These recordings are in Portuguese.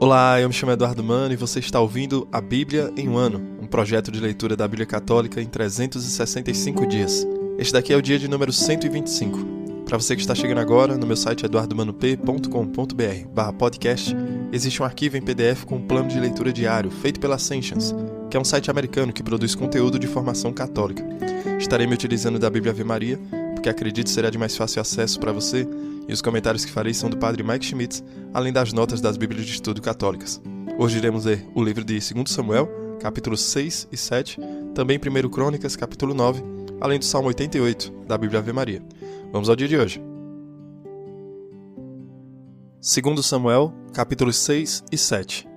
Olá, eu me chamo Eduardo Mano e você está ouvindo A Bíblia em um Ano, um projeto de leitura da Bíblia Católica em 365 dias. Este daqui é o dia de número 125. Para você que está chegando agora, no meu site eduardomanop.com.br/podcast, existe um arquivo em PDF com um plano de leitura diário feito pela Ascensions, que é um site americano que produz conteúdo de formação católica. Estarei me utilizando da Bíblia Ave Maria, porque acredito será de mais fácil acesso para você, e os comentários que farei são do padre Mike Schmitz, além das notas das Bíblias de Estudo católicas. Hoje iremos ler o livro de 2 Samuel, capítulos 6 e 7, também 1 Crônicas, capítulo 9, além do Salmo 88, da Bíblia Ave Maria. Vamos ao dia de hoje. 2 Samuel, capítulos 6 e 7.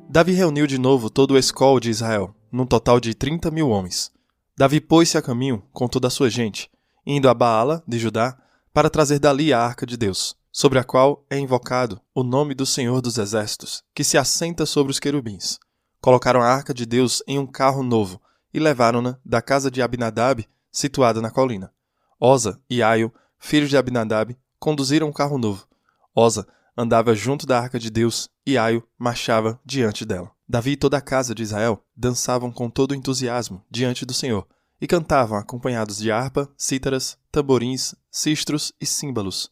Davi reuniu de novo todo o escol de Israel, num total de 30.000 homens. Davi pôs-se a caminho com toda a sua gente, indo a Baala, de Judá, para trazer dali a arca de Deus, sobre a qual é invocado o nome do Senhor dos Exércitos, que se assenta sobre os querubins. Colocaram a arca de Deus em um carro novo e levaram-na da casa de Abinadab, situada na colina. Oza e Aio, filhos de Abinadab, conduziram o carro novo. Oza andava junto da arca de Deus e Aio marchava diante dela. Davi e toda a casa de Israel dançavam com todo o entusiasmo diante do Senhor e cantavam acompanhados de harpa, cítaras, tamborins, sistros e símbalos.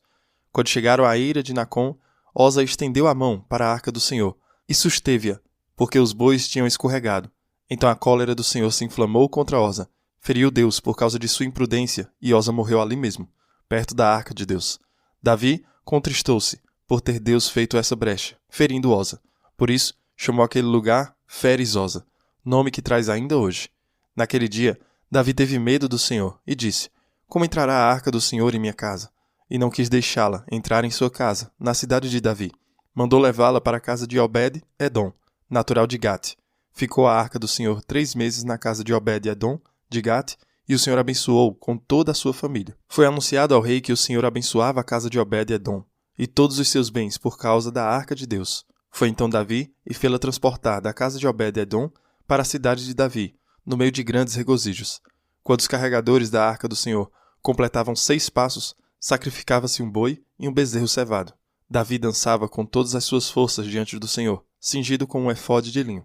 Quando chegaram à eira de Nacon, Oza estendeu a mão para a arca do Senhor e susteve-a, porque os bois tinham escorregado. Então a cólera do Senhor se inflamou contra Oza, feriu Deus por causa de sua imprudência e Oza morreu ali mesmo, perto da arca de Deus. Davi contristou-se por ter Deus feito essa brecha, ferindo Oza. Por isso, chamou aquele lugar Feres Oza, nome que traz ainda hoje. Naquele dia, Davi teve medo do Senhor e disse: Como entrará a arca do Senhor em minha casa? E não quis deixá-la entrar em sua casa, na cidade de Davi. Mandou levá-la para a casa de Obed-Edom, natural de Gate. Ficou a arca do Senhor 3 meses na casa de Obed-Edom, de Gate, e o Senhor abençoou com toda a sua família. Foi anunciado ao rei que o Senhor abençoava a casa de Obed-Edom e todos os seus bens por causa da arca de Deus. Foi então Davi e fê-la transportar da casa de Obed-Edom para a cidade de Davi, no meio de grandes regozijos. Quando os carregadores da arca do Senhor completavam 6 passos, sacrificava-se um boi e um bezerro cevado. Davi dançava com todas as suas forças diante do Senhor, cingido com um efode de linho.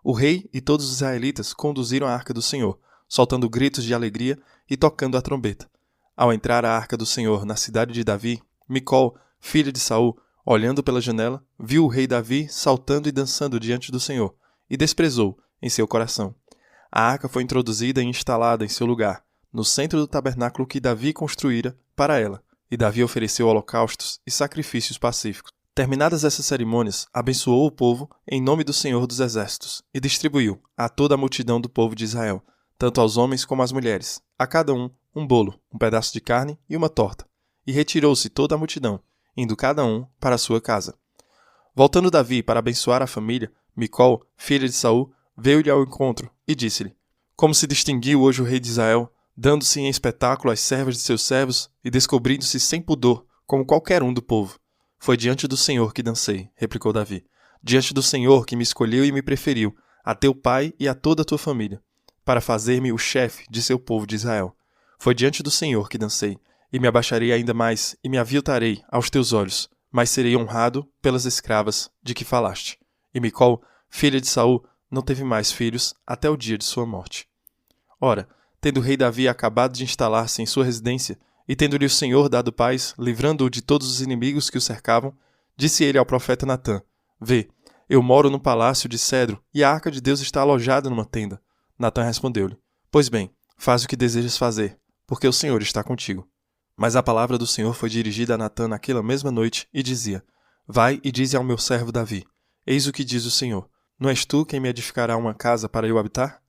O rei e todos os israelitas conduziram a arca do Senhor, soltando gritos de alegria e tocando a trombeta. Ao entrar a arca do Senhor na cidade de Davi, Micol, filha de Saul, olhando pela janela, viu o rei Davi saltando e dançando diante do Senhor, e desprezou em seu coração. A arca foi introduzida e instalada em seu lugar, no centro do tabernáculo que Davi construíra para ela, e Davi ofereceu holocaustos e sacrifícios pacíficos. Terminadas essas cerimônias, abençoou o povo em nome do Senhor dos Exércitos, e distribuiu a toda a multidão do povo de Israel, tanto aos homens como às mulheres, a cada um bolo, um pedaço de carne e uma torta. E retirou-se toda a multidão, indo cada um para a sua casa. Voltando Davi para abençoar a família, Micol, filha de Saul, veio-lhe ao encontro e disse-lhe: Como se distinguiu hoje o rei de Israel, dando-se em espetáculo às servas de seus servos e descobrindo-se sem pudor, como qualquer um do povo. Foi diante do Senhor que dancei, replicou Davi. Diante do Senhor que me escolheu e me preferiu, a teu pai e a toda a tua família, para fazer-me o chefe de seu povo de Israel. Foi diante do Senhor que dancei, e me abaixarei ainda mais e me aviltarei aos teus olhos, mas serei honrado pelas escravas de que falaste. E Micol, filha de Saul, não teve mais filhos até o dia de sua morte. Ora, tendo o rei Davi acabado de instalar-se em sua residência, e tendo-lhe o Senhor dado paz, livrando-o de todos os inimigos que o cercavam, disse ele ao profeta Natã: Vê, eu moro num palácio de cedro, e a arca de Deus está alojada numa tenda. Natã respondeu-lhe: Pois bem, faz o que desejas fazer, porque o Senhor está contigo. Mas a palavra do Senhor foi dirigida a Natã naquela mesma noite, e dizia: Vai e dize ao meu servo Davi: Eis o que diz o Senhor: Não és tu quem me edificará uma casa para eu habitar?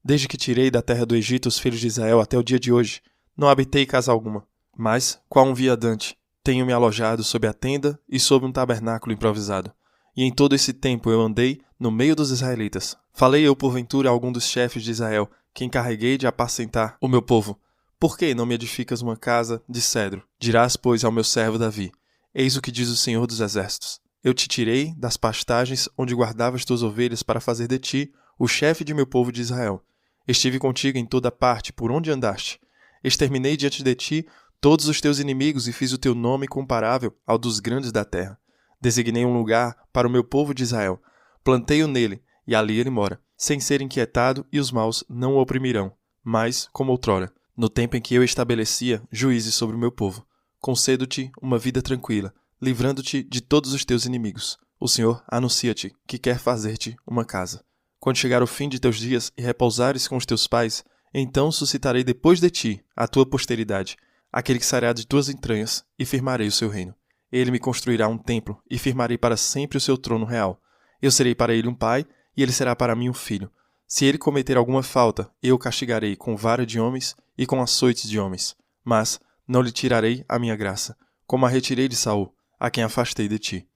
Desde que tirei da terra do Egito os filhos de Israel até o dia de hoje, não habitei casa alguma. Mas, qual um viandante, tenho-me alojado sob a tenda e sob um tabernáculo improvisado. E em todo esse tempo eu andei no meio dos israelitas. Falei eu porventura a algum dos chefes de Israel, que encarreguei de apacentar o meu povo: Por que não me edificas uma casa de cedro? Dirás, pois, ao meu servo Davi: Eis o que diz o Senhor dos Exércitos: Eu te tirei das pastagens onde guardavas tuas ovelhas para fazer de ti o chefe de meu povo de Israel. Estive contigo em toda parte por onde andaste. Exterminei diante de ti todos os teus inimigos e fiz o teu nome comparável ao dos grandes da terra. Designei um lugar para o meu povo de Israel. Plantei-o nele, e ali ele mora, sem ser inquietado, e os maus não o oprimirão, mas como outrora, no tempo em que eu estabelecia juízes sobre o meu povo. Concedo-te uma vida tranquila, livrando-te de todos os teus inimigos. O Senhor anuncia-te que quer fazer-te uma casa. Quando chegar o fim de teus dias e repousares com os teus pais, então suscitarei depois de ti a tua posteridade, aquele que sairá de tuas entranhas, e firmarei o seu reino. Ele me construirá um templo, e firmarei para sempre o seu trono real. Eu serei para ele um pai, e ele será para mim um filho. Se ele cometer alguma falta, eu o castigarei com vara de homens e com açoites de homens. Mas não lhe tirarei a minha graça, como a retirei de Saul, a quem afastei de ti.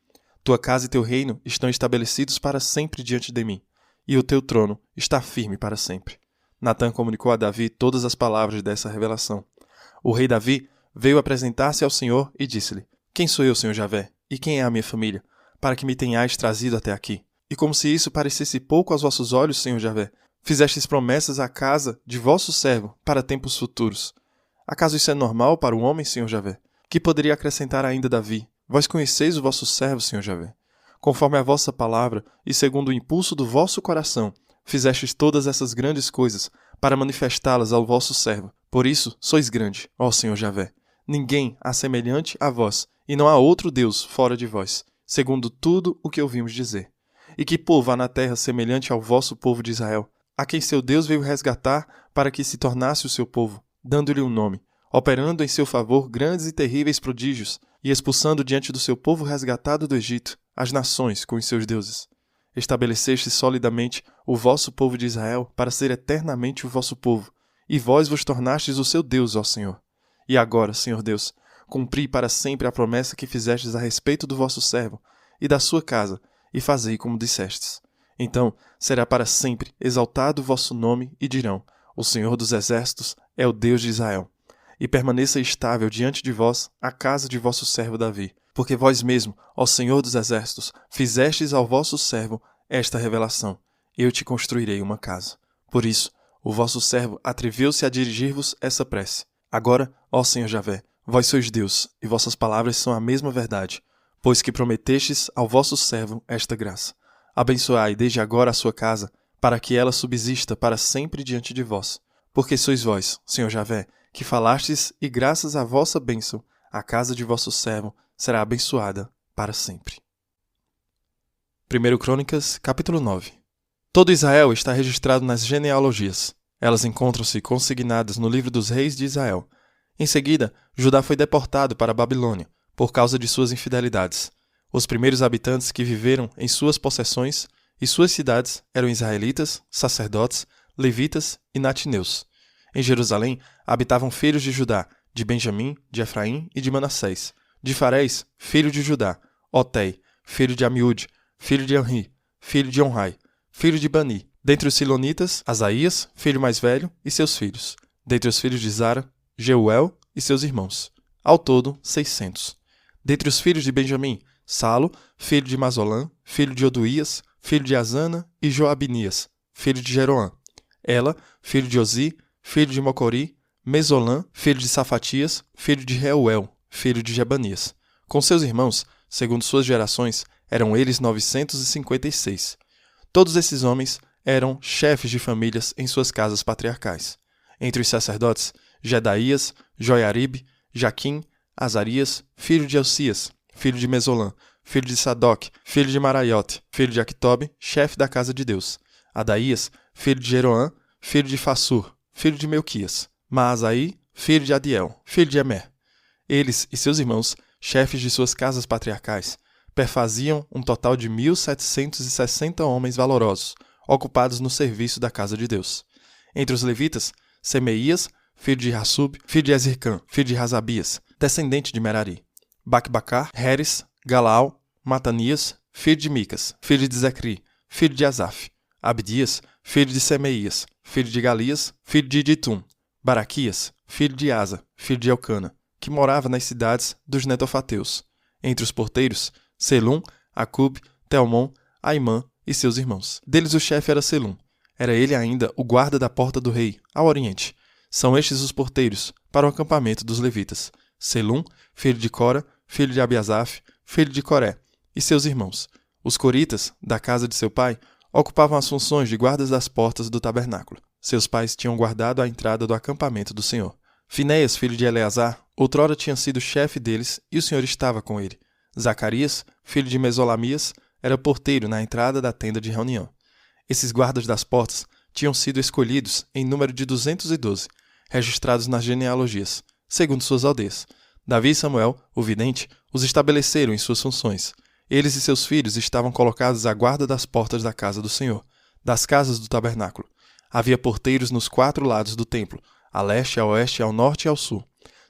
Tua casa e teu reino estão estabelecidos para sempre diante de mim, e o teu trono está firme para sempre. Natã comunicou a Davi todas as palavras dessa revelação. O rei Davi veio apresentar-se ao Senhor e disse-lhe: Quem sou eu, Senhor Javé, e quem é a minha família, para que me tenhais trazido até aqui? E como se isso parecesse pouco aos vossos olhos, Senhor Javé, fizestes promessas à casa de vosso servo para tempos futuros. Acaso isso é normal para o homem, Senhor Javé? Que poderia acrescentar ainda Davi? Vós conheceis o vosso servo, Senhor Javé. Conforme a vossa palavra e segundo o impulso do vosso coração, fizestes todas essas grandes coisas para manifestá-las ao vosso servo. Por isso sois grande, ó Senhor Javé. Ninguém há semelhante a vós, e não há outro Deus fora de vós, segundo tudo o que ouvimos dizer. E que povo há na terra semelhante ao vosso povo de Israel, a quem seu Deus veio resgatar para que se tornasse o seu povo, dando-lhe um nome, operando em seu favor grandes e terríveis prodígios, e expulsando diante do seu povo resgatado do Egito as nações com os seus deuses. Estabeleceste solidamente o vosso povo de Israel para ser eternamente o vosso povo, e vós vos tornastes o seu Deus, ó Senhor. E agora, Senhor Deus, cumpri para sempre a promessa que fizestes a respeito do vosso servo e da sua casa, e fazei como dissestes. Então será para sempre exaltado o vosso nome, e dirão: O Senhor dos Exércitos é o Deus de Israel. E permaneça estável diante de vós a casa de vosso servo Davi, porque vós mesmo, ó Senhor dos Exércitos, fizestes ao vosso servo esta revelação: Eu te construirei uma casa. Por isso, o vosso servo atreveu-se a dirigir-vos essa prece. Agora, ó Senhor Javé, vós sois Deus, e vossas palavras são a mesma verdade, pois que prometestes ao vosso servo esta graça. Abençoai desde agora a sua casa, para que ela subsista para sempre diante de vós. Porque sois vós, Senhor Javé, que falastes, e graças à vossa bênção, a casa de vosso servo será abençoada para sempre. 1 Crônicas, capítulo 9. Todo Israel está registrado nas genealogias. Elas encontram-se consignadas no livro dos reis de Israel. Em seguida, Judá foi deportado para a Babilônia, por causa de suas infidelidades. Os primeiros habitantes que viveram em suas possessões e suas cidades eram israelitas, sacerdotes, levitas e natineus. Em Jerusalém habitavam filhos de Judá, de Benjamim, de Efraim e de Manassés. De Farés, filho de Judá, Otei, filho de Amiúde, filho de Anri, filho de Onrai, filho de Bani. Dentre os silonitas, Asaías, filho mais velho, e seus filhos. Dentre os filhos de Zara, Jeuel e seus irmãos. Ao todo, 600. Dentre os filhos de Benjamim, Salo, filho de Mazolã, filho de Oduías, filho de Azana, e Joabinias, filho de Jeroã. Ela, filho de Ozi, filho de Mocori, Mesolã, filho de Safatias, filho de Reuel, filho de Jebanias. Com seus irmãos, segundo suas gerações, eram eles 956. Todos esses homens eram chefes de famílias em suas casas patriarcais. Entre os sacerdotes, Jedaías, Joiarib, Jaquim, Azarias, filho de Elcias, filho de Mesolã, filho de Sadoc, filho de Maraiote, filho de Aquitobe, chefe da casa de Deus. Adaías, filho de Jeroã, filho de Fassur, filho de Melquias. Maasaí, filho de Adiel, filho de Emer. Eles e seus irmãos, chefes de suas casas patriarcais, perfaziam um total de 1.760 homens valorosos, ocupados no serviço da casa de Deus. Entre os levitas, Semeías, filho de Hassub, filho de Ezircã, filho de Razabias, descendente de Merari. Bacbacar, Heres, Galaal, Matanias, filho de Micas, filho de Zecri, filho de Asaf. Abdias, filho de Semeías, filho de Galias, filho de Iditum. Baraquias, filho de Asa, filho de Elcana, que morava nas cidades dos netofateus. Entre os porteiros, Selum, Acub, Telmon, Aimã e seus irmãos. Deles o chefe era Selum. Era ele ainda o guarda da porta do rei, ao oriente. São estes os porteiros para o acampamento dos levitas. Selum, filho de Cora, filho de Abiasaf, filho de Coré, e seus irmãos. Os coritas, da casa de seu pai, ocupavam as funções de guardas das portas do tabernáculo. Seus pais tinham guardado a entrada do acampamento do Senhor. Finéias, filho de Eleazar, outrora tinha sido chefe deles e o Senhor estava com ele. Zacarias, filho de Mesolamias, era porteiro na entrada da tenda de reunião. Esses guardas das portas tinham sido escolhidos em número de 212, registrados nas genealogias, segundo suas aldeias. Davi e Samuel, o vidente, os estabeleceram em suas funções. Eles e seus filhos estavam colocados à guarda das portas da casa do Senhor, das casas do tabernáculo. Havia porteiros nos 4 lados do templo, a leste, a oeste, ao norte e ao sul.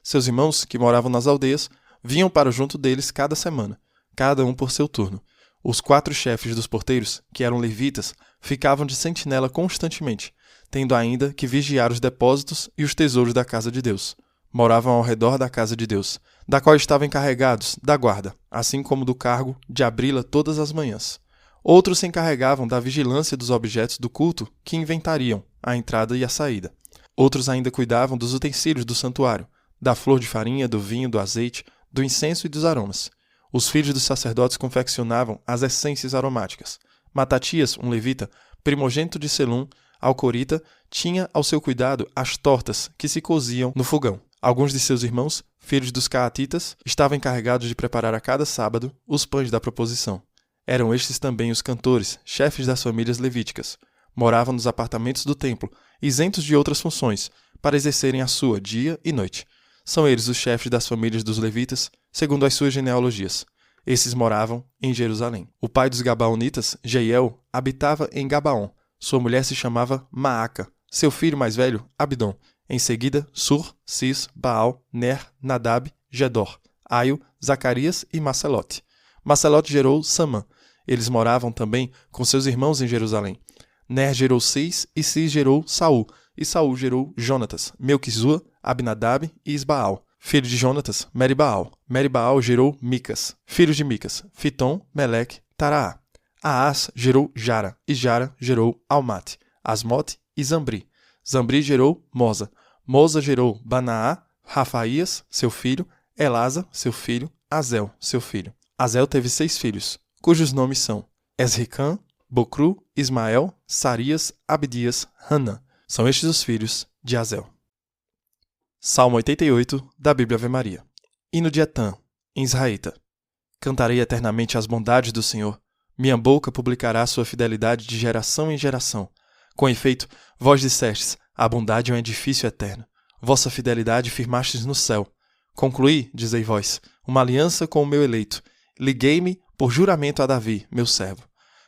Seus irmãos, que moravam nas aldeias, vinham para junto deles cada semana, cada um por seu turno. Os 4 chefes dos porteiros, que eram levitas, ficavam de sentinela constantemente, tendo ainda que vigiar os depósitos e os tesouros da casa de Deus. Moravam ao redor da casa de Deus, da qual estavam encarregados da guarda, assim como do cargo de abri-la todas as manhãs. Outros se encarregavam da vigilância dos objetos do culto que inventariam a entrada e a saída. Outros ainda cuidavam dos utensílios do santuário, da flor de farinha, do vinho, do azeite, do incenso e dos aromas. Os filhos dos sacerdotes confeccionavam as essências aromáticas. Matatias, um levita, primogênito de Selum, alcorita, tinha ao seu cuidado as tortas que se coziam no fogão. Alguns de seus irmãos, filhos dos caatitas, estavam encarregados de preparar a cada sábado os pães da proposição. Eram estes também os cantores, chefes das famílias levíticas. Moravam nos apartamentos do templo, isentos de outras funções, para exercerem a sua dia e noite. São eles os chefes das famílias dos levitas, segundo as suas genealogias. Esses moravam em Jerusalém. O pai dos Gabaonitas, Jeiel, habitava em Gabaon. Sua mulher se chamava Maaca. Seu filho mais velho, Abidom. Em seguida, Sur, Cis, Baal, Ner, Nadab, Gedor, Aio, Zacarias e Macelote. Macelote gerou Samã. Eles moravam também com seus irmãos em Jerusalém. Ner gerou Cis e Cis gerou Saul. E Saul gerou Jonatas, Melquizua, Abinadab e Isbaal. Filho de Jonatas, Meribaal. Meribaal gerou Micas. Filhos de Micas, Fitom, Meleque, Taraá. Aás gerou Jara, e Jara gerou Almate, Asmote e Zambri. Zambri gerou Moza. Moza gerou Banaá, Rafaías, seu filho, Elasa, seu filho, Azel, seu filho. Azel teve 6 filhos, cujos nomes são Esricã, Bocru, Ismael, Sarias, Abdias, Hanã. São estes os filhos de Azel. Salmo 88, da Bíblia Ave Maria. Hino de Etã, em israelita. Cantarei eternamente as bondades do Senhor. Minha boca publicará sua fidelidade de geração em geração. Com efeito, vós dissestes, a bondade é um edifício eterno. Vossa fidelidade firmastes no céu. Concluí, dizei vós, uma aliança com o meu eleito. Liguei-me por juramento a Davi, meu servo.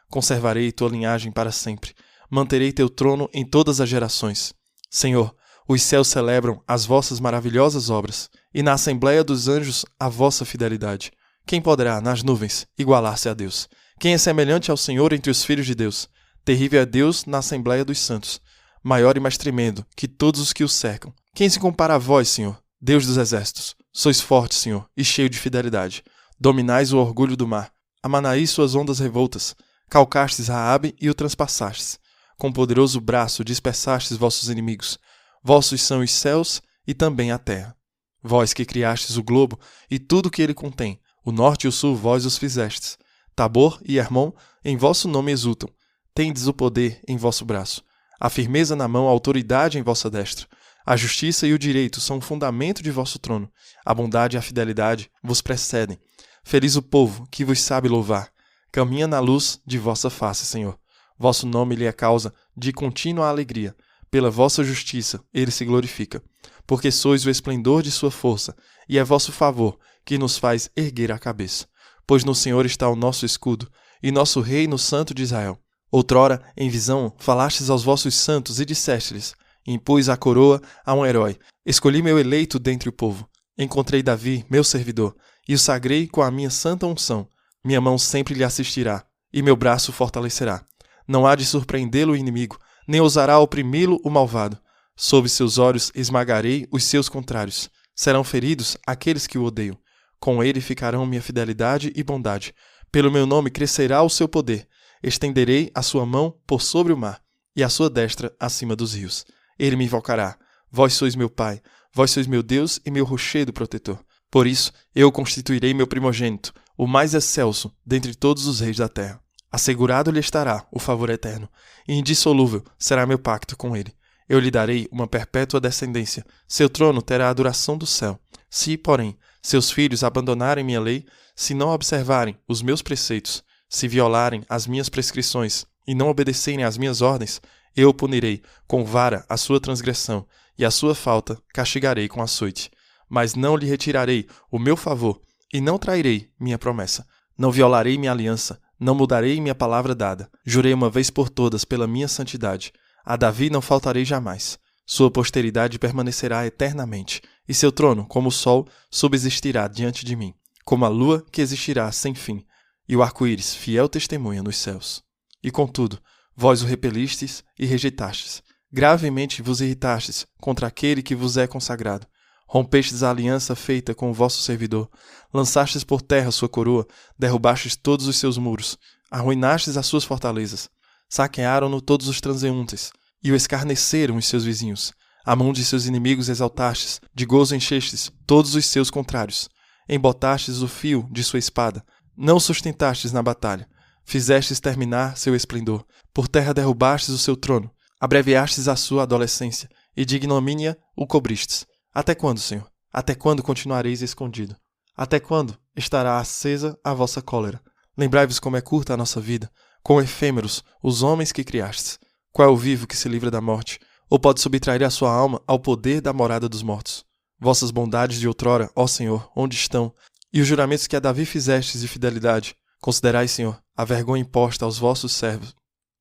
Conservarei tua linhagem para sempre. Manterei teu trono em todas as gerações. Senhor, os céus celebram as vossas maravilhosas obras, e na assembleia dos anjos a vossa fidelidade. Quem poderá, nas nuvens, igualar-se a Deus? Quem é semelhante ao Senhor entre os filhos de Deus? Terrível é Deus na assembleia dos santos, maior e mais tremendo que todos os que o cercam. Quem se compara a vós, Senhor, Deus dos exércitos? Sois forte, Senhor, e cheio de fidelidade. Dominais o orgulho do mar, amanaís suas ondas revoltas. Calcastes Raabe e o transpassastes. Com poderoso braço dispersastes vossos inimigos. Vossos são os céus e também a terra. Vós que criastes o globo e tudo que ele contém, o norte e o sul vós os fizestes. Tabor e Hermon em vosso nome exultam. Tendes o poder em vosso braço. A firmeza na mão, a autoridade em vossa destra. A justiça e o direito são o fundamento de vosso trono. A bondade e a fidelidade vos precedem. Feliz o povo que vos sabe louvar. Caminha na luz de vossa face, Senhor. Vosso nome lhe é causa de contínua alegria. Pela vossa justiça ele se glorifica. Porque sois o esplendor de sua força, e é vosso favor que nos faz erguer a cabeça. Pois no Senhor está o nosso escudo, e nosso Rei no Santo de Israel. Outrora, em visão, falastes aos vossos santos e dissestes-lhes: impus a coroa a um herói. Escolhi meu eleito dentre o povo. Encontrei Davi, meu servidor, e o sagrei com a minha santa unção. Minha mão sempre lhe assistirá, e meu braço fortalecerá. Não há de surpreendê-lo o inimigo, nem ousará oprimi-lo o malvado. Sob seus olhos esmagarei os seus contrários. Serão feridos aqueles que o odeiam. Com ele ficarão minha fidelidade e bondade. Pelo meu nome crescerá o seu poder. Estenderei a sua mão por sobre o mar, e a sua destra acima dos rios. Ele me invocará. Vós sois meu Pai, vós sois meu Deus e meu rochedo protetor. Por isso, eu constituirei meu primogênito, o mais excelso dentre todos os reis da terra. Assegurado lhe estará o favor eterno, e indissolúvel será meu pacto com ele. Eu lhe darei uma perpétua descendência, seu trono terá a duração do céu. Se, porém, seus filhos abandonarem minha lei, se não observarem os meus preceitos, se violarem as minhas prescrições e não obedecerem às minhas ordens, eu o punirei com vara a sua transgressão, e a sua falta castigarei com açoite. Mas não lhe retirarei o meu favor, e não trairei minha promessa. Não violarei minha aliança, não mudarei minha palavra dada. Jurei uma vez por todas pela minha santidade. A Davi não faltarei jamais. Sua posteridade permanecerá eternamente, e seu trono, como o sol, subsistirá diante de mim, como a lua que existirá sem fim, e o arco-íris, fiel testemunha nos céus. E contudo, vós o repelistes e rejeitastes. Gravemente vos irritastes contra aquele que vos é consagrado. Rompestes a aliança feita com o vosso servidor, lançastes por terra sua coroa, derrubastes todos os seus muros, arruinastes as suas fortalezas, saquearam-no todos os transeuntes, e o escarneceram os seus vizinhos. A mão de seus inimigos exaltastes, de gozo enchestes todos os seus contrários. Embotastes o fio de sua espada, não o sustentastes na batalha, fizestes terminar seu esplendor, por terra derrubastes o seu trono, abreviastes a sua adolescência, e de ignomínia o cobristes. Até quando, Senhor? Até quando continuareis escondido? Até quando estará acesa a vossa cólera? Lembrai-vos como é curta a nossa vida, quão efêmeros os homens que criastes. Qual é o vivo que se livra da morte, ou pode subtrair a sua alma ao poder da morada dos mortos? Vossas bondades de outrora, ó Senhor, onde estão? E os juramentos que a Davi fizestes de fidelidade? Considerai, Senhor, a vergonha imposta aos vossos servos.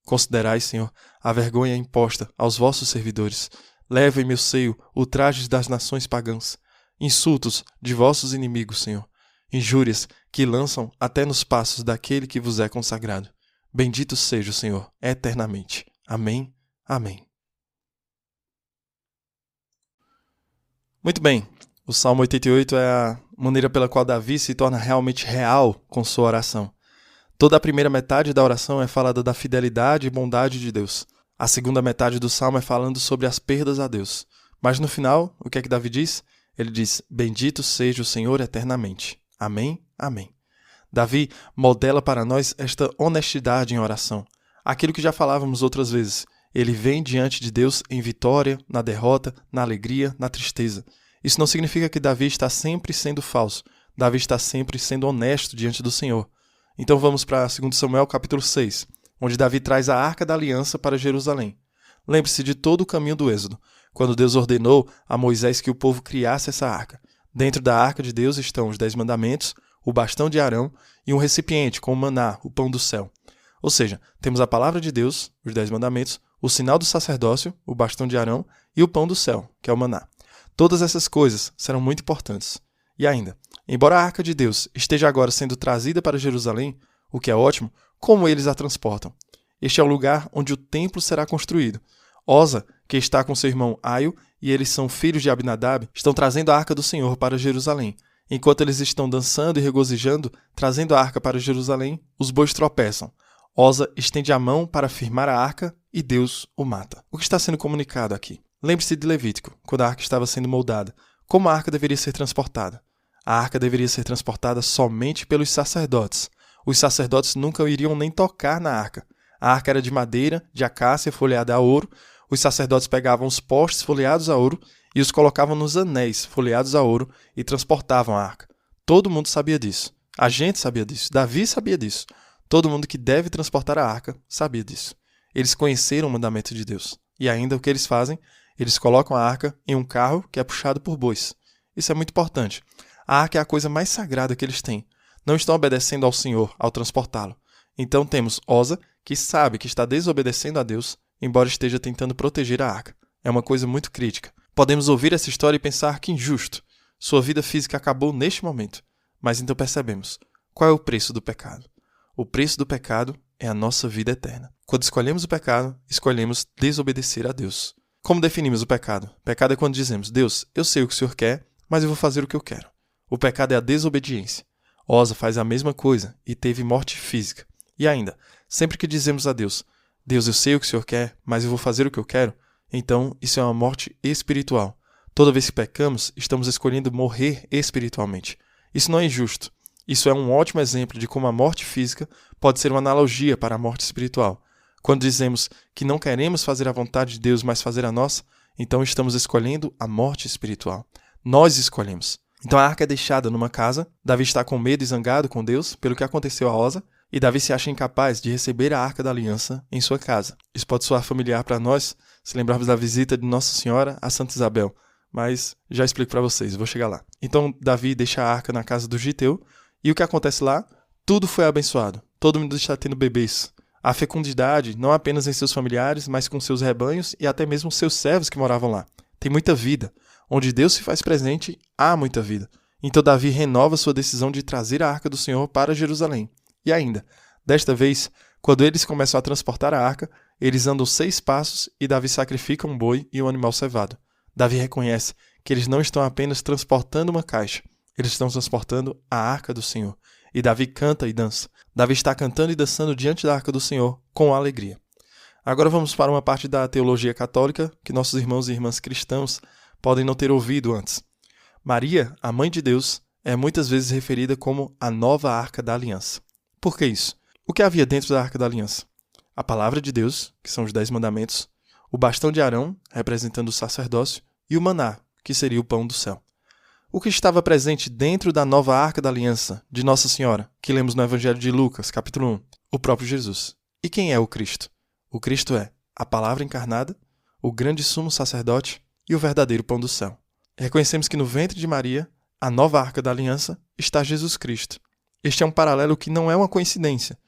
Considerai, Senhor, a vergonha imposta aos vossos servidores. Leva em meu seio o traje das nações pagãs. Insultos de vossos inimigos, Senhor. Injúrias que lançam até nos passos daquele que vos é consagrado. Bendito seja o Senhor eternamente. Amém. Amém. Muito bem. O Salmo 88 é a maneira pela qual Davi se torna realmente real com sua oração. Toda a primeira metade da oração é falada da fidelidade e bondade de Deus. A segunda metade do Salmo é falando sobre as perdas a Deus. Mas no final, o que é que Davi diz? Ele diz, bendito seja o Senhor eternamente. Amém, amém. Davi modela para nós esta honestidade em oração. Aquilo que já falávamos outras vezes. Ele vem diante de Deus em vitória, na derrota, na alegria, na tristeza. Isso não significa que Davi está sempre sendo falso. Davi está sempre sendo honesto diante do Senhor. Então vamos para 2 Samuel capítulo 6. Onde Davi traz a Arca da Aliança para Jerusalém. Lembre-se de todo o caminho do Êxodo, quando Deus ordenou a Moisés que o povo criasse essa arca. Dentro da Arca de Deus estão os 10 mandamentos, o bastão de Arão e um recipiente com o maná, o pão do céu. Ou seja, temos a palavra de Deus, os 10 mandamentos, o sinal do sacerdócio, o bastão de Arão, e o pão do céu, que é o maná. Todas essas coisas serão muito importantes. E ainda, embora a Arca de Deus esteja agora sendo trazida para Jerusalém, o que é ótimo, como eles a transportam? Este é o lugar onde o templo será construído. Osa, que está com seu irmão Aio, e eles são filhos de Abinadab, estão trazendo a Arca do Senhor para Jerusalém. Enquanto eles estão dançando e regozijando, trazendo a arca para Jerusalém, os bois tropeçam. Osa estende a mão para firmar a arca e Deus o mata. O que está sendo comunicado aqui? Lembre-se de Levítico, quando a arca estava sendo moldada. Como a arca deveria ser transportada? A arca deveria ser transportada somente pelos sacerdotes. Os sacerdotes nunca iriam nem tocar na arca. A arca era de madeira, de acácia folheada a ouro. Os sacerdotes pegavam os postes folheados a ouro e os colocavam nos anéis folheados a ouro e transportavam a arca. Todo mundo sabia disso. A gente sabia disso. Davi sabia disso. Todo mundo que deve transportar a arca sabia disso. Eles conheceram o mandamento de Deus. E ainda o que eles fazem? Eles colocam a arca em um carro que é puxado por bois. Isso é muito importante. A arca é a coisa mais sagrada que eles têm. Não estão obedecendo ao Senhor ao transportá-lo. Então temos Osa, que sabe que está desobedecendo a Deus, embora esteja tentando proteger a arca. É uma coisa muito crítica. Podemos ouvir essa história e pensar que injusto. Sua vida física acabou neste momento. Mas então percebemos. Qual é o preço do pecado? O preço do pecado é a nossa vida eterna. Quando escolhemos o pecado, escolhemos desobedecer a Deus. Como definimos o pecado? Pecado é quando dizemos, Deus, eu sei o que o Senhor quer, mas eu vou fazer o que eu quero. O pecado é a desobediência. Osa faz a mesma coisa e teve morte física. E ainda, sempre que dizemos a Deus, Deus, eu sei o que o Senhor quer, mas eu vou fazer o que eu quero, então isso é uma morte espiritual. Toda vez que pecamos, estamos escolhendo morrer espiritualmente. Isso não é injusto. Isso é um ótimo exemplo de como a morte física pode ser uma analogia para a morte espiritual. Quando dizemos que não queremos fazer a vontade de Deus, mas fazer a nossa, então estamos escolhendo a morte espiritual. Nós escolhemos. Então a arca é deixada numa casa, Davi está com medo e zangado com Deus pelo que aconteceu a Osa, e Davi se acha incapaz de receber a arca da aliança em sua casa. Isso pode soar familiar para nós, se lembrarmos da visita de Nossa Senhora a Santa Isabel, mas já explico para vocês, vou chegar lá. Então Davi deixa a arca na casa do Giteu, e o que acontece lá? Tudo foi abençoado, todo mundo está tendo bebês. A fecundidade, não apenas em seus familiares, mas com seus rebanhos e até mesmo seus servos que moravam lá. Tem muita vida. Onde Deus se faz presente, há muita vida. Então Davi renova sua decisão de trazer a arca do Senhor para Jerusalém. E ainda, desta vez, quando eles começam a transportar a arca, eles andam 6 passos e Davi sacrifica um boi e um animal cevado. Davi reconhece que eles não estão apenas transportando uma caixa, eles estão transportando a arca do Senhor. E Davi canta e dança. Davi está cantando e dançando diante da arca do Senhor com alegria. Agora vamos para uma parte da teologia católica que nossos irmãos e irmãs cristãos podem não ter ouvido antes. Maria, a mãe de Deus, é muitas vezes referida como a nova arca da aliança. Por que isso? O que havia dentro da arca da aliança? A palavra de Deus, que são os 10 mandamentos, o bastão de Arão, representando o sacerdócio, e o maná, que seria o pão do céu. O que estava presente dentro da nova arca da aliança de Nossa Senhora, que lemos no Evangelho de Lucas, capítulo 1? O próprio Jesus. E quem é o Cristo? O Cristo é a palavra encarnada, o grande sumo sacerdote e o verdadeiro pão do céu. Reconhecemos que no ventre de Maria, a nova arca da aliança, está Jesus Cristo. Este é um paralelo que não é uma coincidência.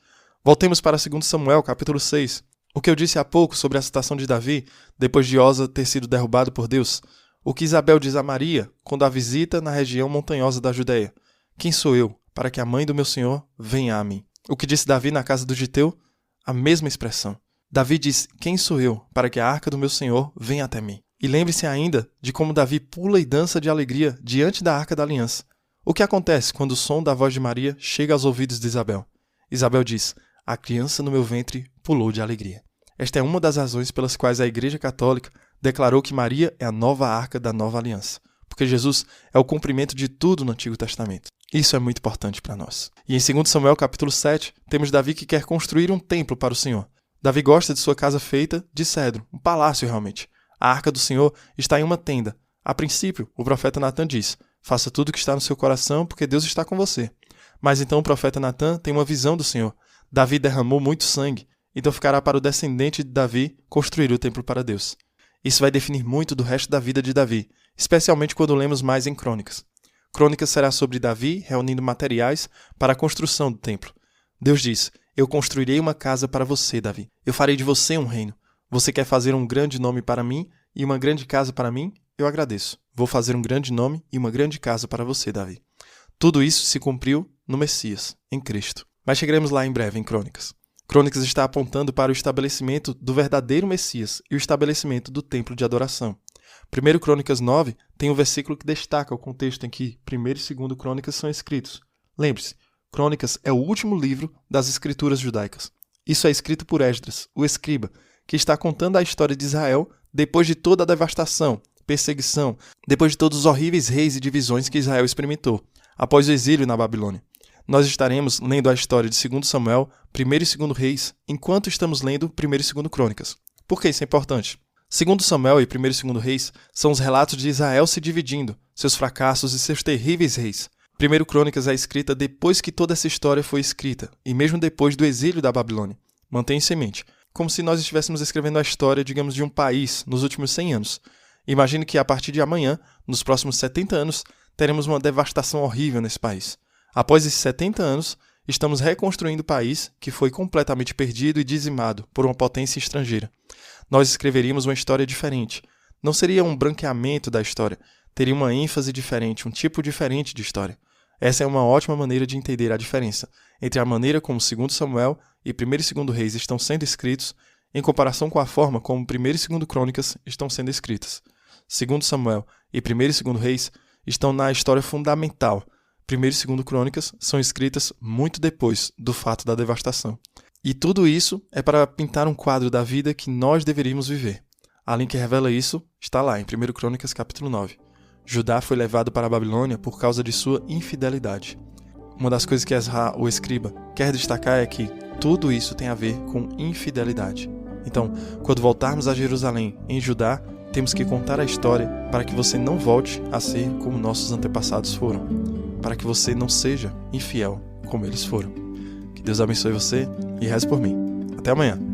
Voltemos para 2 Samuel, capítulo 6. O que eu disse há pouco sobre a citação de Davi, depois de Osa ter sido derrubado por Deus. O que Isabel diz a Maria quando a visita na região montanhosa da Judéia. Quem sou eu, para que a mãe do meu Senhor venha a mim? O que disse Davi na casa do Giteu? A mesma expressão. Davi diz, quem sou eu, para que a arca do meu Senhor venha até mim? E lembre-se ainda de como Davi pula e dança de alegria diante da arca da aliança. O que acontece quando o som da voz de Maria chega aos ouvidos de Isabel? Isabel diz, a criança no meu ventre pulou de alegria. Esta é uma das razões pelas quais a Igreja Católica declarou que Maria é a nova arca da nova aliança, porque Jesus é o cumprimento de tudo no Antigo Testamento. Isso é muito importante para nós. E em 2 Samuel capítulo 7, temos Davi que quer construir um templo para o Senhor. Davi gosta de sua casa feita de cedro, um palácio realmente. A arca do Senhor está em uma tenda. A princípio, o profeta Natan diz, faça tudo o que está no seu coração, porque Deus está com você. Mas então o profeta Natan tem uma visão do Senhor. Davi derramou muito sangue, então ficará para o descendente de Davi construir o templo para Deus. Isso vai definir muito do resto da vida de Davi, especialmente quando lemos mais em Crônicas. Crônicas será sobre Davi reunindo materiais para a construção do templo. Deus diz, eu construirei uma casa para você, Davi. Eu farei de você um reino. Você quer fazer um grande nome para mim e uma grande casa para mim? Eu agradeço. Vou fazer um grande nome e uma grande casa para você, Davi. Tudo isso se cumpriu no Messias, em Cristo. Mas chegaremos lá em breve, em Crônicas. Crônicas está apontando para o estabelecimento do verdadeiro Messias e o estabelecimento do templo de adoração. 1 Crônicas 9 tem um versículo que destaca o contexto em que 1 e 2 Crônicas são escritos. Lembre-se, Crônicas é o último livro das escrituras judaicas. Isso é escrito por Esdras, o escriba, que está contando a história de Israel depois de toda a devastação, perseguição, depois de todos os horríveis reis e divisões que Israel experimentou, após o exílio na Babilônia. Nós estaremos lendo a história de 2 Samuel, 1 e 2 Reis, enquanto estamos lendo 1 e 2 Crônicas. Por que isso é importante? 2 Samuel e 1 e 2 Reis são os relatos de Israel se dividindo, seus fracassos e seus terríveis reis. 1 Crônicas é escrita depois que toda essa história foi escrita, e mesmo depois do exílio da Babilônia. Mantenha isso em mente, como se nós estivéssemos escrevendo a história, digamos, de um país nos últimos 100 anos. Imagine que a partir de amanhã, nos próximos 70 anos, teremos uma devastação horrível nesse país. Após esses 70 anos, estamos reconstruindo o país que foi completamente perdido e dizimado por uma potência estrangeira. Nós escreveríamos uma história diferente. Não seria um branqueamento da história, teria uma ênfase diferente, um tipo diferente de história. Essa é uma ótima maneira de entender a diferença entre a maneira como 2 Samuel e 1 e 2 Reis estão sendo escritos em comparação com a forma como 1 e 2 Crônicas estão sendo escritas. 2 Samuel e 1 e 2 Reis estão na história fundamental. 1 e 2 Crônicas são escritas muito depois do fato da devastação. E tudo isso é para pintar um quadro da vida que nós deveríamos viver. A link que revela isso está lá, em 1 Crônicas, capítulo 9. Judá foi levado para a Babilônia por causa de sua infidelidade. Uma das coisas que Ezra, o escriba, quer destacar é que tudo isso tem a ver com infidelidade. Então, quando voltarmos a Jerusalém, em Judá, temos que contar a história para que você não volte a ser como nossos antepassados foram, para que você não seja infiel como eles foram. Que Deus abençoe você e reze por mim. Até amanhã.